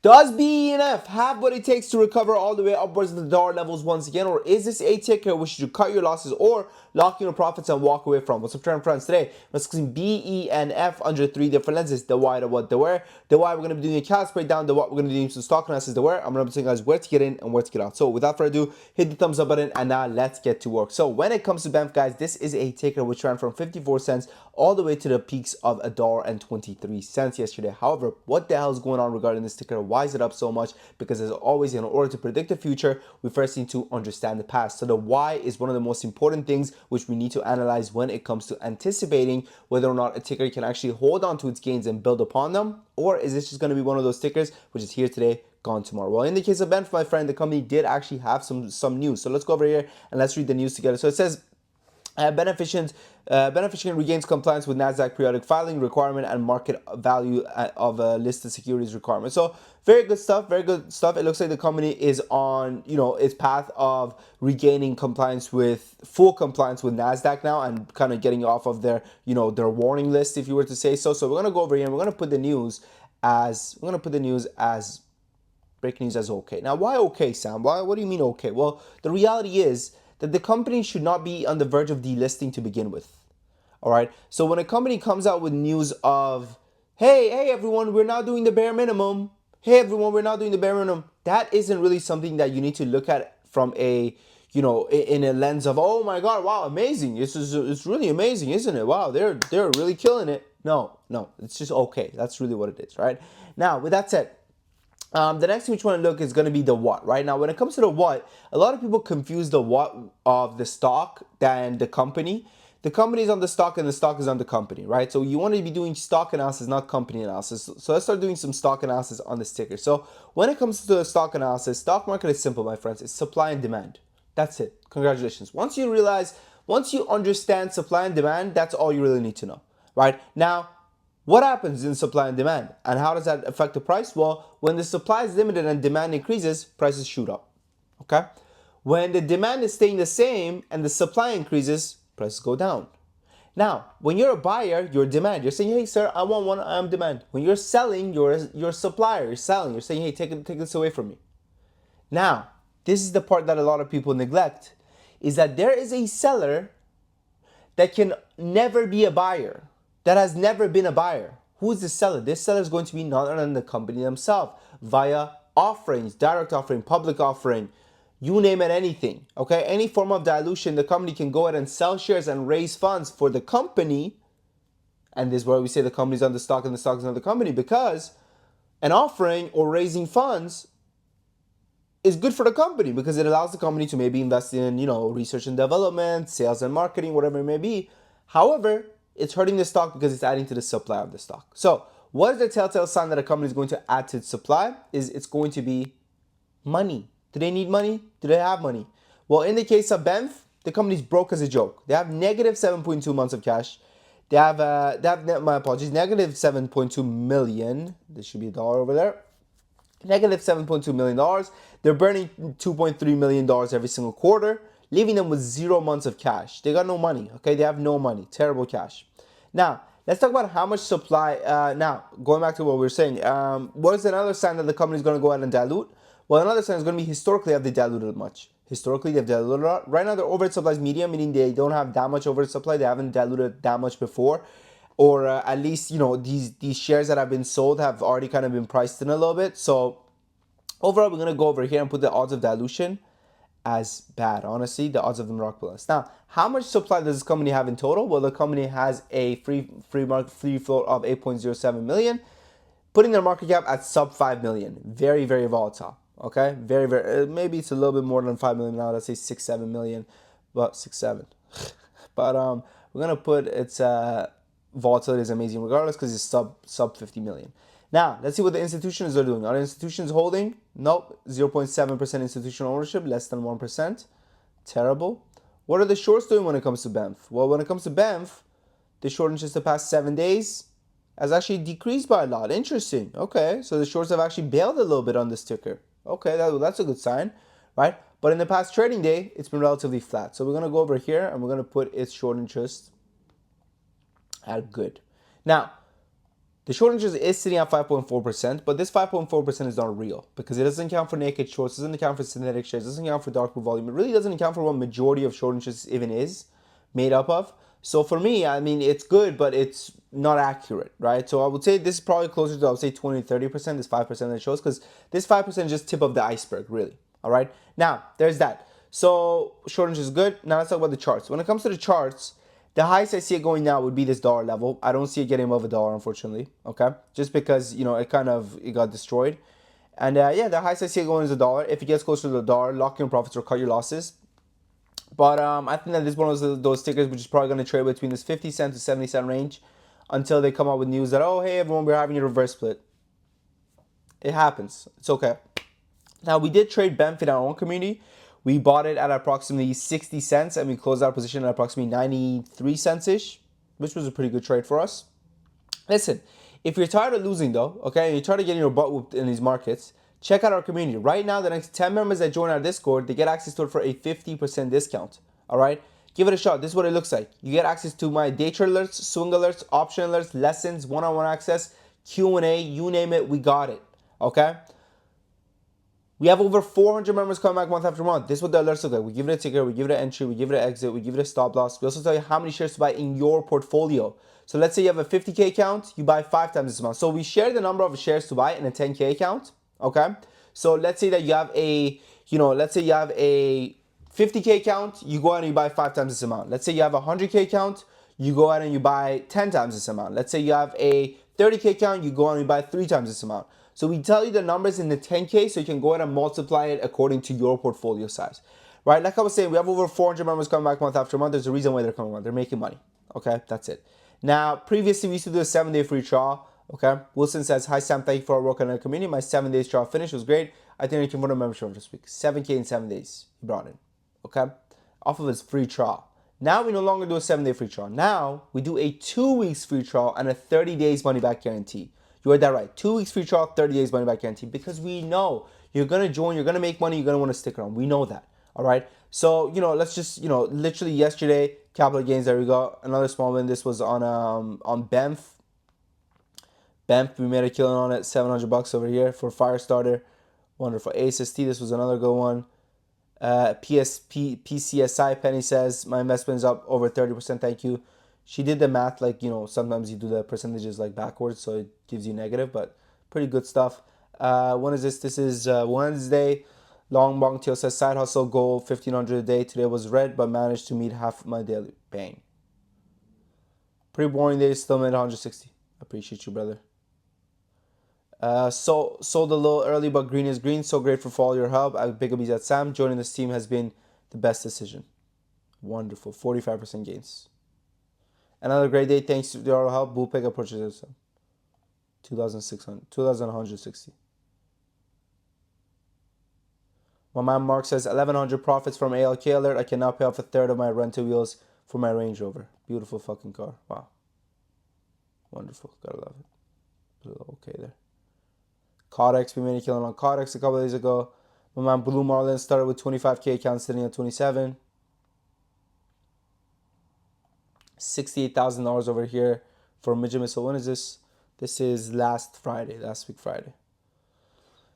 Does BENF have what it takes to recover all the way upwards of the dollar levels once again, or is this a ticker which should cut your losses or lock in your profits and walk away from? What's up, trend friends? Today, we're discussing BENF under three different lenses: the why, the what, the where. The why, we're going to be doing a cast breakdown. The what, we're going to be doing some stock analysis. The where, I'm going to be telling you guys where to get in and where to get out. So, without further ado, hit the thumbs up button and now let's get to work. So, when it comes to Benf, guys, this is a ticker which ran from 54 cents all the way to the peaks of $1.23 yesterday. However, what the hell is going on regarding this ticker? Why is it up so much? Because as always, in order to predict the future, we first need to understand the past. So the why is one of the most important things which we need to analyze when it comes to anticipating whether or not a ticker can actually hold on to its gains and build upon them, or is this just going to be one of those tickers which is here today, gone tomorrow? Well, in the case of Benf, my friend, the company did actually have some news. So let's go over here and let's read the news together. So it says Beneficient regains compliance with Nasdaq periodic filing requirement and market value of listed securities requirement. So very good stuff. Very good stuff. It looks like the company is on its path of regaining compliance with full compliance with Nasdaq now and kind of getting off of their their warning list, if you were to say so. So we're gonna go over here and we're gonna put the news as breaking news as okay. Now, why okay, Sam? Why? What do you mean okay? Well, the reality is that the company should not be on the verge of delisting to begin with. All right. So when a company comes out with news of, hey everyone, we're not doing the bare minimum. Hey everyone, we're not doing the bare minimum. That isn't really something that you need to look at from a in a lens of, oh my god, wow, amazing. It's really amazing, isn't it? Wow, they're really killing it. No, it's just okay. That's really what it is, right? Now, with that said, the next thing we want to look is going to be the what, right? Now, when it comes to the what, a lot of people confuse the what of the stock than the company. The company is on the stock and the stock is on the company, right? So you want to be doing stock analysis, not company analysis. So let's start doing some stock analysis on this ticker. So when it comes to the stock analysis, stock market is simple, my friends. It's supply and demand. That's it. Congratulations. Once you understand supply and demand, that's all you really need to know, right? Now, what happens in supply and demand, and how does that affect the price? Well, when the supply is limited and demand increases, prices shoot up. Okay? When the demand is staying the same and the supply increases, prices go down. Now, when you're a buyer, you're demand. You're saying, hey, sir, I want one, I'm demand. When you're selling, you're a supplier. You're selling. You're saying, hey, take this away from me. Now, this is the part that a lot of people neglect, is that there is a seller that can never be a buyer, that has never been a buyer. Who is the seller? This seller is going to be none other than the company themselves via offerings, direct offering, public offering, you name it, anything. Okay, any form of dilution, the company can go ahead and sell shares and raise funds for the company. And this is where we say the company's on the stock and the stock is on the company, because an offering or raising funds is good for the company because it allows the company to maybe invest in, research and development, sales and marketing, whatever it may be. However, it's hurting the stock because it's adding to the supply of the stock. So, what is the telltale sign that a company is going to add to its supply? Is it's going to be money. Do they need money? Do they have money? Well, in the case of Benf, the company's broke as a joke. They have negative 7.2 months of cash. My apologies, negative 7.2 million. There should be a dollar over there. Negative $7.2 million. They're burning $2.3 million every single quarter, leaving them with 0 months of cash. They got no money, okay? They have no money. Terrible cash. Now, let's talk about how much supply. Now, going back to what we were saying, what is another sign that the company is going to go ahead and dilute? Well, another sign is going to be historically, have they diluted much? Historically, they've diluted a lot. Right now, their overhead supply is medium, meaning they don't have that much overhead supply. They haven't diluted that much before. Or at least, these shares that have been sold have already kind of been priced in a little bit. So overall, we're going to go over here and put the odds of dilution as bad. Honestly, the odds of them rock balance. Now, how much supply does this company have in total? Well, the company has a free float of 8.07 million, putting their market cap at sub 5 million. Very, very volatile. Okay, very, very. Maybe it's a little bit more than 5 million now. Let's say 6-7 million, but 6-7. But we're gonna put its volatility is amazing regardless because it's sub 50 million. Now, let's see what the institutions are doing. Are the institutions holding? Nope. 0.7% institutional ownership, less than 1%. Terrible. What are the shorts doing when it comes to Benf? Well, when it comes to Benf, the short in just the past 7 days has actually decreased by a lot. Interesting. Okay, so the shorts have actually bailed a little bit on this ticker. Okay, that's a good sign, right? But in the past trading day, it's been relatively flat. So we're going to go over here and we're going to put its short interest at good. Now, The short interest is sitting at 5.4%, but this 5.4% is not real because it doesn't account for naked shorts, doesn't account for synthetic shares, doesn't account for dark pool volume. It really doesn't account for what majority of short interest even is made up of. So for me, I mean, it's good, but it's not accurate, right? So I would say this is probably closer to, I would say 20 to 30%, this 5% that shows, because this 5% is just tip of the iceberg, really. All right. Now, there's that. So short interest is good. Now let's talk about the charts. When it comes to the charts, the highest I see it going now would be this dollar level. I don't see it getting above $1, unfortunately. Okay, just because it got destroyed. And yeah, the highest I see it going is $1. If it gets closer to the dollar, lock in your profits or cut your losses. But I think that this is one of those tickers which is probably going to trade between this 50 cent to 70 cent range until they come out with news that, oh hey everyone, we're having a reverse split. It happens. It's okay. Now we did trade Benf in our own community. We bought it at approximately 60 cents and we closed our position at approximately 93 cents ish, which was a pretty good trade for us. Listen, if you're tired of losing though, okay, and you're tired of getting your butt whooped in these markets, check out our community. Right now, the next 10 members that join our Discord, they get access to it for a 50% discount. All right? Give it a shot. This is what it looks like. You get access to my day trade alerts, swing alerts, option alerts, lessons, one-on-one access, Q&A, you name it, we got it. Okay? We have over 400 members coming back month after month. This is what the alerts look like. We give it a ticker, we give it an entry, we give it an exit, we give it a stop loss. We also tell you how many shares to buy in your portfolio. So let's say you have a 50K account, you buy 5 times this amount. So we share the number of shares to buy in a 10K account, okay? So let's say that you have a, let's say you have a 50K account, you go out and you buy 5 times this amount. Let's say you have a 100K account, you go out and you buy 10 times this amount. Let's say you have a 30K account, you go out and you buy 3 times this amount. So we tell you the numbers in the 10K so you can go ahead and multiply it according to your portfolio size, right? Like I was saying, we have over 400 members coming back month after month. There's a reason why they're coming back. They're making money, okay? That's it. Now, previously we used to do a 7-day free trial, okay? Wilson says, hi Sam, thank you for our work on our community. My 7 days trial finished, was great. I think I can put a membership this week. 7K in 7 days, he brought in, okay? Off of his free trial. Now we no longer do a 7-day free trial. Now we do a 2 weeks free trial and a 30 days money back guarantee. You heard that right. 2 weeks free trial, 30 days money back guarantee. Because we know you're going to join, you're going to make money, you're going to want to stick around. We know that. All right. So, let's just, literally yesterday, capital gains, there we go. Another small win. This was on Benf. Benf, we made a killing on it. $700 over here for Firestarter. Wonderful. ASST, this was another good one. PCSI, Penny says, my investment is up over 30%. Thank you. She did the math, sometimes you do the percentages backwards, so it gives you negative, but pretty good stuff. When is this? This is Wednesday. Long Bong Teal says, side hustle goal, 1,500 a day. Today was red, but managed to meet half my daily. Bang. Pretty boring day, still made 160. Appreciate you, brother. Sold a little early, but green is green. So grateful for all your help. Big ups at Sam. Joining this team has been the best decision. Wonderful. 45% gains. Another great day. Thanks to your help. Bull pick up purchases. 2,160. My man Mark says 1,100 profits from ALK alert. I can now pay off a third of my rental wheels for my Range Rover. Beautiful fucking car. Wow. Wonderful. Gotta love it. Put a little okay there. Codex, we made a killing on Codex a couple of days ago. My man Blue Marlin started with 25K account sitting at 27. $68,000 over here for Midget Missile. When is this? This is last week Friday.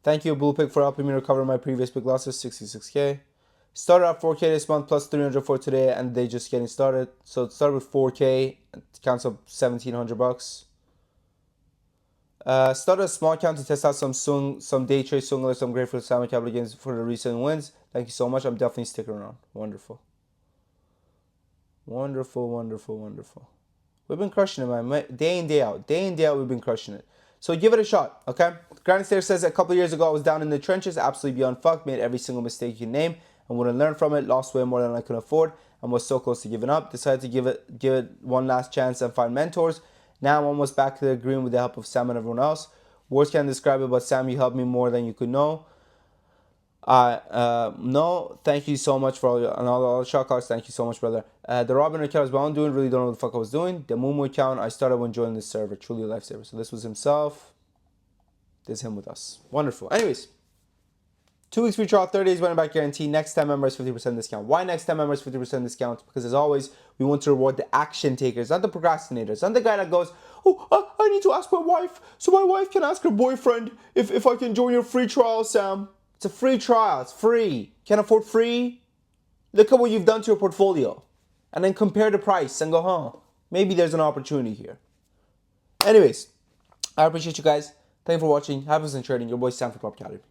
Thank you, Bull Pig, for helping me recover my previous big losses, 66K. Started at 4K this month, plus 300 for today, and they just getting started. So it started with 4K, it counts up $1,700. Started a small account to test out some day trade swing alerts. I'm grateful to Simon Capital Gains for the recent wins. Thank you so much. I'm definitely sticking around. Wonderful. Wonderful, wonderful, wonderful. We've been crushing it, man. Day in, day out. Day in, day out, we've been crushing it. So give it a shot, okay? Granny Stair says a couple years ago I was down in the trenches, absolutely beyond fucked, made every single mistake you can name and wouldn't learn from it, lost way more than I could afford, and was so close to giving up. Decided to give it one last chance and find mentors. Now I'm almost back to the green with the help of Sam and everyone else. Words can't describe it, but Sam, you helped me more than you could know. No, thank you so much for all the shot cards. Thank you so much, brother. The Robin account is what I'm doing. Really don't know what the fuck I was doing. The Mumu account, I started when joining this server. Truly a lifesaver. So this was himself. This is him with us. Wonderful. Anyways, 2 weeks free trial, 30 days money back guarantee. Next 10 members, 50% discount. Why next 10 members, 50% discount? Because as always, we want to reward the action takers, not the procrastinators, not the guy that goes, oh, I need to ask my wife so my wife can ask her boyfriend if I can join your free trial, Sam. It's a free trial. It's free. Can't afford free? Look at what you've done to your portfolio. And then compare the price and go, maybe there's an opportunity here. Anyways, I appreciate you guys. Thank you for watching. Happiness in trading. Your boy Sam from Property Academy.